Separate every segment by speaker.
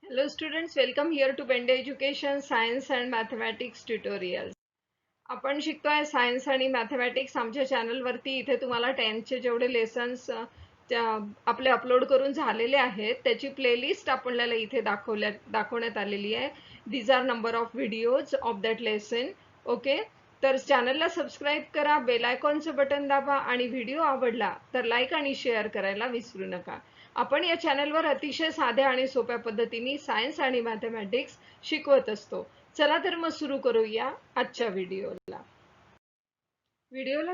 Speaker 1: Hello students, welcome here to Bende Education Science and Mathematics Tutorials. आपण शिकतोय science आणि mathematics आमच्या channel वरती. इथे तुम्हाला 10th चे जेवढे लेसन्स आपले अपलोड करून झालेले आहेत त्याची प्लेलिस्ट आपल्याला इथे दाखवण्यात आलेली आहे. These are number of videos of that lesson. Okay, तर चॅनलला सबस्क्राईब करा, बेल आयकॉनचं बटन दाबा आणि व्हिडिओ आवडला तर लाईक आणि शेअर करायला विसरू नका. आपण या चॅनलवर अतिशय साध्या आणि सोप्या पद्धतीने सायन्स आणि मॅथमॅटिक्स शिकवत असतो. चला तर मग सुरू करूया आजच्या व्हिडिओला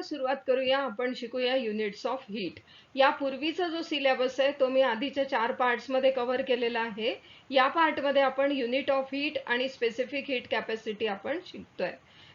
Speaker 1: सुरुवात करूया. आपण शिकूया युनिट्स ऑफ हीट. यापूर्वीचा जो सिलेबस आहे तो मी आधीच्या 4 पार्ट्स मध्ये कव्हर केलेला आहे. या पार्ट मध्ये आपण युनिट ऑफ हीट आणि स्पेसिफिक हीट कॅपॅसिटी आपण शिकतोय.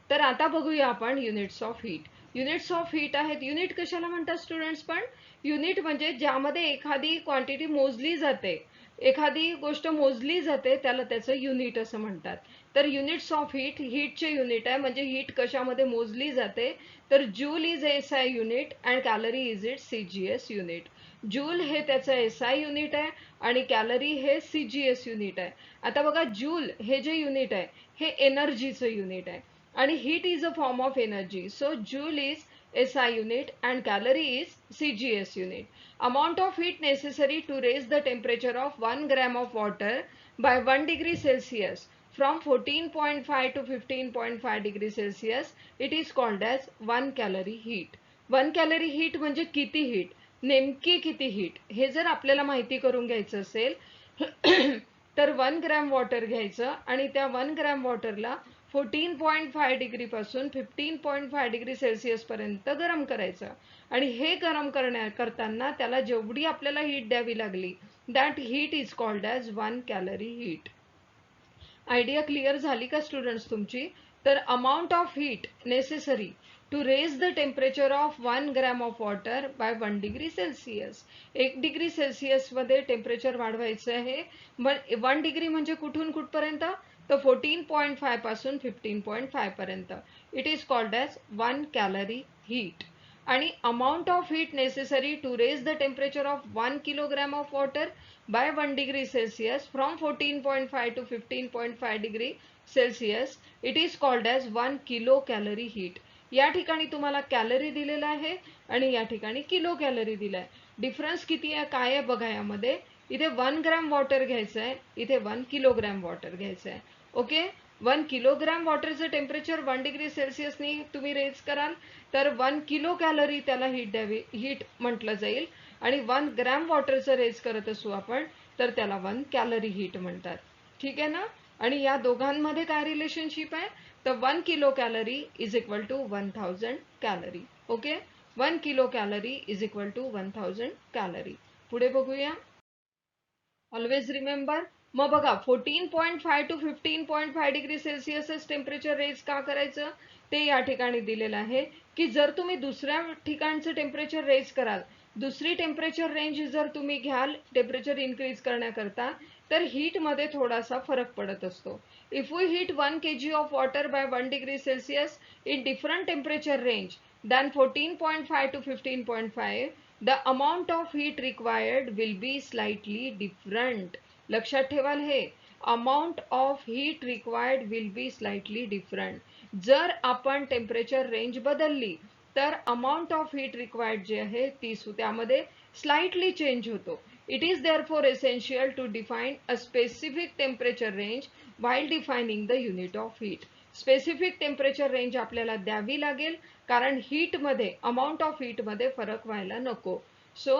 Speaker 1: तर आता बघूया आपण units of heat. Units of heat आहेत. युनिट कशाला म्हणतात स्टुडंट्स? पण युनिट म्हणजे ज्यामध्ये एखादी क्वांटिटी मोजली जाते, एखादी गोष्ट मोजली जाते त्याला त्याचं युनिट असं म्हणतात. तर युनिट्स ऑफ हीट, हीटचे युनिट आहे. म्हणजे हीट कशामध्ये मोजली जाते तर joule is SI unit and calorie is it CGS unit. Joule हे त्याचं एसआय युनिट आहे आणि कॅलरी हे सीजीएस युनिट आहे. आता बघा, जूल हे जे युनिट आहे हे एनर्जीचं युनिट आहे आणि heat is a form of energy. So joule is SI unit and calorie is CGS unit. Amount of heat necessary to raise the temperature of 1 gram of water by 1 degree Celsius from 14.5 to 15.5 degree Celsius, it is called as 1 calorie heat. 1 calorie heat म्हणजे किती heat, नेमकी किती heat हे जर आपल्याला माहिती करून घ्यायचं असेल तर 1 ग्रॅम वॉटर घ्यायचं आणि त्या 1 ग्रॅम वॉटरला 14.5 डिग्री पासून 15.5 डिग्री सेल्सिअस पर्यंत गरम करायचं आणि हे गरम करताना त्याला जेवढी आपल्याला हीट द्यावी लागली that heat is called as 1 calorie heat. Idea clear झाली का स्टुडंट्स तुमची? तर amount of heat necessary to raise the temperature of 1 gram of water by 1 degree Celsius. 1 degree Celsius मध्ये टेम्परेचर वाढवायचं आहे. 1 डिग्री म्हणजे कुठून कुठपर्यंत? तर 14.5 पासून 15.5 पर्यंत. It is called as 1 calorie heat. आणि amount of heat necessary to raise the temperature of 1 kilogram of water by 1 degree Celsius from 14.5 to 15.5 degree Celsius, it is called as 1 kilocalorie heat. या ठिकाणी तुम्हाला calorie दिलेला आहे आणि या ठिकाणी kilo calorie दिलाय. डिफरन्स किती आहे काय आहे बघा. यामध्ये इथे 1 ग्रॅम वॉटर घ्यायचं आहे, इथे 1 किलोग्रॅम वॉटर घ्यायचं आहे. ओके, 1 किलोग्रॅम वॉटरचं टेम्परेचर 1 डिग्री सेल्सिअसनी तुम्ही रेज कराल तर 1 किलो कॅलरी त्याला हीट म्हटलं जाईल आणि 1 ग्रॅम वॉटरचं रेज करत असू आपण तर त्याला 1 कॅलरी हीट म्हणतात. ठीक आहे ना? आणि या दोघांमध्ये काय रिलेशनशिप आहे तर 1 kilo calorie is equal to 1000 calorie. Okay, 1 kilo calorie is equal to 1000 calorie. पुढे बघूया. Always remember. मग बघा, 14.5 to 15.5 degree Celsius temperature range का करायचं ते या ठिकाणी दिलेलं आहे की जर तुम्ही दुसऱ्या ठिकाणचं टेम्परेचर रेज कराल, दुसरी टेम्परेचर रेंज जर तुम्ही घ्याल टेम्परेचर इन्क्रीज करण्याकरता तर हीट मध्ये थोडासा फरक पडत असतो. If we heat 1 kg of water by 1 degree Celsius in different temperature range than 14.5 to 15.5, the amount of heat required will be slightly different. लक्षात ठेवाल हे, amount of heat required will be slightly different. जर आपण temperature range बदलली तर amount of heat required जे आहे ती त्यामध्ये स्लाइटली चेंज होतो. It is therefore essential to define a specific temperature range while defining the unit of heat. Specific temperature range आपल्याला द्यावी लागेल कारण हीटमध्ये, अमाउंट ऑफ हीटमध्ये फरक व्हायला नको. सो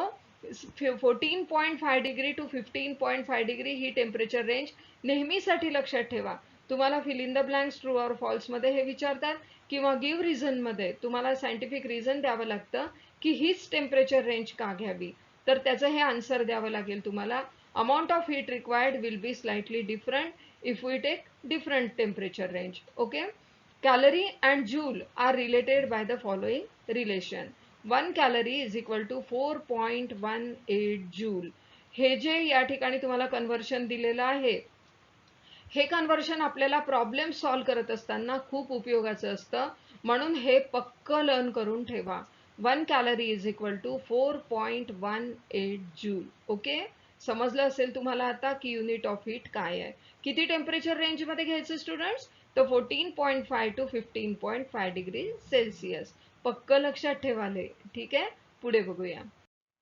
Speaker 1: 14.5 डिग्री टू 15.5 डिग्री ही टेम्परेचर रेंज नेहमीसाठी लक्षात ठेवा. तुम्हाला fill in the blanks true or false मध्ये हे विचारतात किंवा गिव्ह रिझन मध्ये तुम्हाला सायंटिफिक रिझन द्यावं लागतं की हीच टेम्परेचर रेंज का घ्यावी, तर त्याचं हे आन्सर द्यावं लागेल तुम्हाला. Amount of heat required will be slightly different if we take different temperature range. Okay, calorie and joule are related by the following relation. 1 calorie is equal to 4.18 joule. हे जे या ठिकाणी तुम्हाला कन्वर्शन दिलेलं आहे हे कन्वर्शन आपल्याला problem solve करत असताना खूप उपयोगाचं असतं, म्हणून हे पक्क लर्न करून ठेवा. 1 calorie is equal to 4.18 joule. Okay, समजलं असेल तुम्हाला आता की युनिट ऑफ हीट काय आहे. किती टेम्परेचर रेंजमध्ये घ्यायचं स्टुडंट्स? तर 14.5 टू 15.5 डिग्री सेल्सिअस. पक्क लक्षात ठेवाले. ठीक आहे, पुढे बघूया.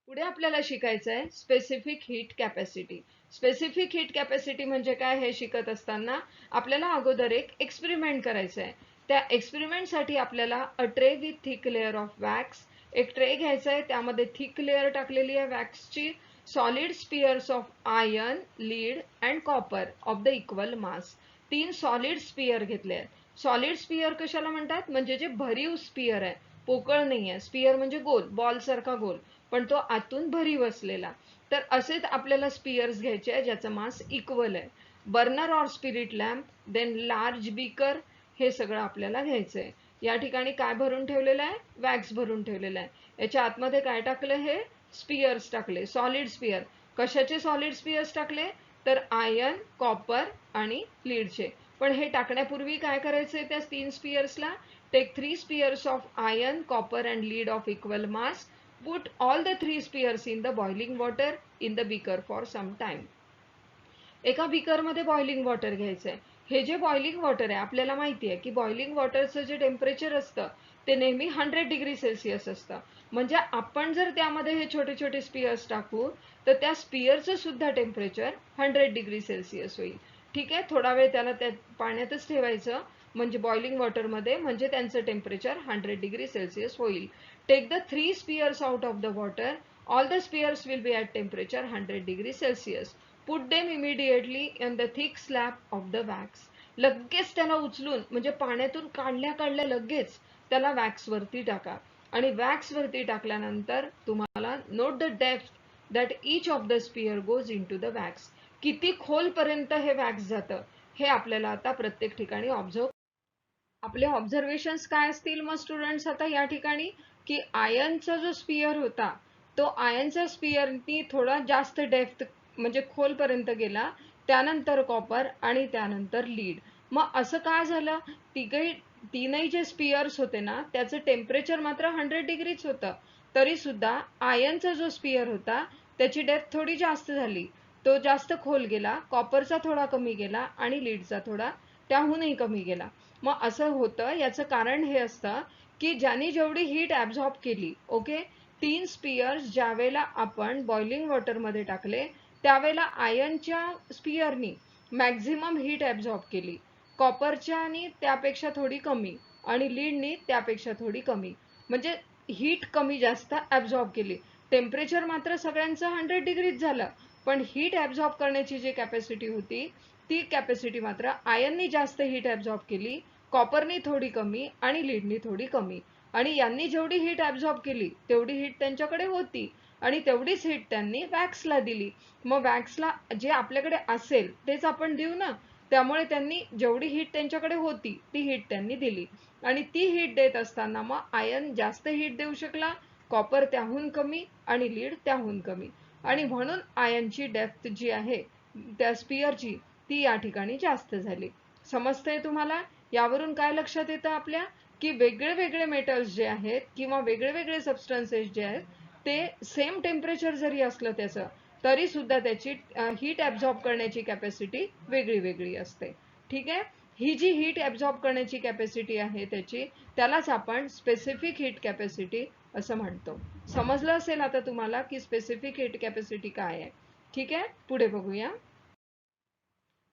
Speaker 1: पुढे आपल्याला शिकायचं आहे specific heat capacity. Specific heat capacity म्हणजे काय हे शिकत असताना आपल्याला अगोदर एक एक्सपेरिमेंट करायचं आहे. त्या एक्सपेरिमेंटसाठी आपल्याला a tray with thick layer of wax, एक ट्रे घ्यायचा आहे, त्यामध्ये थिक लेअर टाकलेली आहे वॅक्सची, solid spheres of iron, lead and copper of the equal mass. 3 solid sphere घेतले आहेत. सॉलिड स्पियर कशाला म्हणतात? म्हणजे जे भरीव स्पियर आहे, पोकळ नाही आहे. स्पियर म्हणजे गोल, बॉल सारखा गोल, पण तो आतून भरीव असलेला. तर असेच आपल्याला स्पियर्स घ्यायचे आहे ज्याचा मास इक्वल आहे. Burner or spirit lamp, then large beaker, हे सगळं आपल्याला घ्यायचं आहे. या ठिकाणी काय भरून ठेवलेलं आहे? वॅक्स भरून ठेवलेलं आहे. याच्या आतमध्ये काय टाकलं? हे स्पियर्स टाकले, सॉलिड स्पियर. कशाचे सॉलिड स्पियर्स टाकले? तर आयर्न, कॉपर आणि लीडचे. पण हे टाकण्यापूर्वी काय करायचंय त्या 3 स्पियर्सला? Take 3 spheres of iron, copper and lead of equal mass. Put all the 3 spears in the boiling water in the beaker for some time. एका बीकर मध्ये बॉइलिंग वॉटर घ्यायचं आहे. हे जे बॉइलिंग वॉटर आहे आपल्याला माहिती आहे की बॉइलिंग वॉटरचं जे टेम्परेचर असतं ते नेहमी 100 डिग्री सेल्सिअस असतं. म्हणजे आपण जर त्यामध्ये हे छोटे छोटे स्पियर्स टाकू तर त्या स्पियरचं सुद्धा टेम्परेचर 100 डिग्री सेल्सिअस होईल. ठीक आहे, थोडा वेळ त्याला त्या पाण्यातच ठेवायचं, म्हणजे बॉइलिंग वॉटरमध्ये, म्हणजे त्यांचं टेम्परेचर 100 डिग्री सेल्सिअस होईल. Take the 3 spheres out of the water. All the spheres will be at temperature 100 degree Celsius. Put them immediately in the thick slab of the wax. लगेच त्याला उचलून, म्हणजे पाण्यातून काढल्या काढल्या लगेच त्याला वॅक्स वरती टाका. आणि वॅक्स वरती टाकल्यानंतर तुम्हाला note the depth that each of the sphere goes in to the wax. किती खोलपर्यंत हे वॅक्स जातं हे आपल्याला आता प्रत्येक ठिकाणी ऑब्झर्व. आपले ऑब्झर्वेशन्स काय असतील मग स्टुडंट्स आता या ठिकाणी? की आयर्नचा जो स्पियर होता तो आयर्नच्या स्पियरनी थोडा जास्त डेप्थ, म्हणजे खोलपर्यंत गेला, त्यानंतर कॉपर आणि त्यानंतर लीड. मग असं का झालं? तीनही जे स्पियर्स होते ना त्याचं टेम्परेचर मात्र 100 डिग्रीच होतं, तरी सुद्धा आयर्नचा जो स्पियर होता त्याची डेप्थ थोडी जास्त झाली, तो जास्त खोल गेला, कॉपरचा थोडा कमी गेला आणि लीडचा थोडा त्याहूनही कमी गेला. मग असं होतं, याचं कारण हे असतं की ज्यांनी जेवढी हीट ॲब्झॉर्ब केली, ओके, 3 स्पियर्स ज्यावेळेला आपण बॉइलिंग वॉटरमध्ये टाकले त्यावेळेला आयर्नच्या स्पियरनी मॅक्झिमम हीट ॲब्झॉर्ब केली, कॉपरच्यानी त्यापेक्षा थोडी कमी आणि लीडनी त्यापेक्षा थोडी कमी. म्हणजे हीट कमी जास्त ॲब्झॉर्ब केली. टेम्परेचर मात्र सगळ्यांचं 100 डिग्रीच झालं, पण हीट ॲब्झॉर्ब करण्याची जी कॅपॅसिटी होती ती कॅपॅसिटी मात्र आयर्ननी जास्त हीट ॲब्झॉर्ब केली, कॉपरनी थोडी कमी आणि लीडनी थोडी कमी. आणि यांनी जेवढी हीट ॲब्झॉर्ब केली तेवढी हीट त्यांच्याकडे होती आणि तेवढीच हीट त्यांनी वॅक्सला दिली. मग वॅक्सला जे आपल्याकडे असेल तेच आपण देऊ ना, त्यामुळे त्यांनी जेवढी हीट त्यांच्याकडे होती ती हीट त्यांनी दिली. आणि ती हीट देत असताना मग आयर्न जास्त हीट देऊ शकला, कॉपर त्याहून कमी आणि लीड त्याहून कमी. आणि म्हणून आयर्नची डेप्थ जी आहे त्या स्पियरची ती या ठिकाणी जास्त झाली. समजतंय तुम्हाला? यावरून काय लक्षात येतं आपल्या? की वेगळे वेगळे मेटल्स जे आहेत किंवा वेगळे वेगळे सबस्टन्सेस जे आहेत ते सेम टेम्परेचर जरी असलं त्याचं, तरी सुद्धा त्याची हीट ॲब्झॉर्ब करण्याची कॅपॅसिटी वेगळी वेगळी असते. ठीक आहे, ही जी हीट ॲब्झॉर्ब करण्याची कॅपॅसिटी आहे त्याची, त्यालाच आपण स्पेसिफिक हीट कॅपॅसिटी असं म्हणतो. समजलं असेल आता तुम्हाला की स्पेसिफिक हीट कॅपॅसिटी काय आहे. ठीक आहे, पुढे बघूया.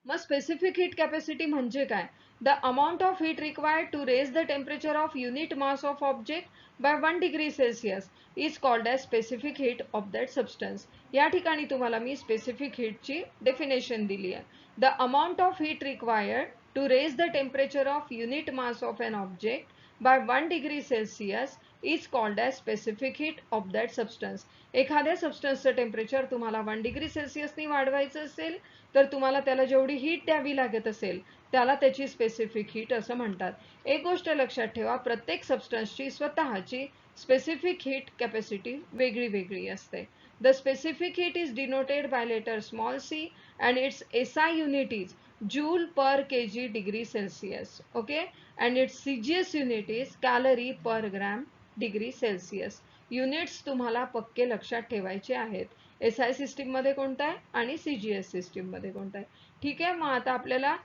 Speaker 1: मग स्पेसिफिक हीट कॅपॅसिटी म्हणजे काय? The amount of heat required to raise the temperature of unit mass of object by 1 degree Celsius is called as specific heat of that substance. या ठिकाणी तुम्हाला मी स्पेसिफिक हीटची डेफिनेशन दिली आहे. The amount of heat required to raise the temperature of unit mass of an object by 1 degree Celsius is called as specific heat of that substance. एखाद्या सबस्टन्सचं temperature तुम्हाला 1 डिग्री सेल्सिअसनी वाढवायचं असेल तर तुम्हाला त्याला जेवढी हीट द्यावी लागत असेल त्याला त्याची स्पेसिफिक हीट असं म्हणतात. एक गोष्ट लक्षात ठेवा, प्रत्येक सबस्टन्सची स्वतःची स्पेसिफिक हीट कॅपॅसिटी वेगळी वेगळी असते. The specific heat is denoted by letter small C and its SI unit is joule per kg degree Celsius. Okay, and its CGS unit is calorie per gram degree Celsius. Units तुम्हाला पक्के लक्षात ठेवायचे आहेत. SI system मध्ये कोणता आहे आणि CGS system मध्ये कोणता आहे. ठीक आहे, मग आता आपल्याला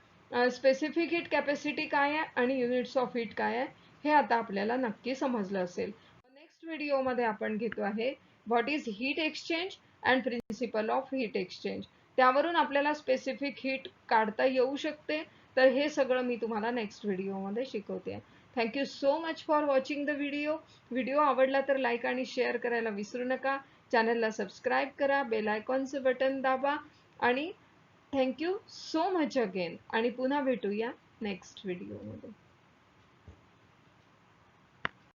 Speaker 1: स्पेसिफिक हीट कॅपॅसिटी काय आहे आणि युनिट्स ऑफ हीट काय आहे हे आता आपल्याला नक्की समजलं असेल. नेक्स्ट व्हिडिओमध्ये आपण घेतो आहे what is heat exchange and principle of heat exchange. त्यावरून आपल्याला स्पेसिफिक हीट काढता येऊ शकते. तर हे सगळं मी तुम्हाला नेक्स्ट व्हिडिओमध्ये शिकवते. Thank you so much for watching the video. Video आवडला तर लाईक आणि शेअर करायला विसरू नका. चॅनलला सबस्क्राईब करा, बेल आयकॉनचं बटन दाबा आणि थँक्यू सो मच अगेन. आणि पुन्हा भेटूया नेक्स्ट व्हिडिओमध्ये.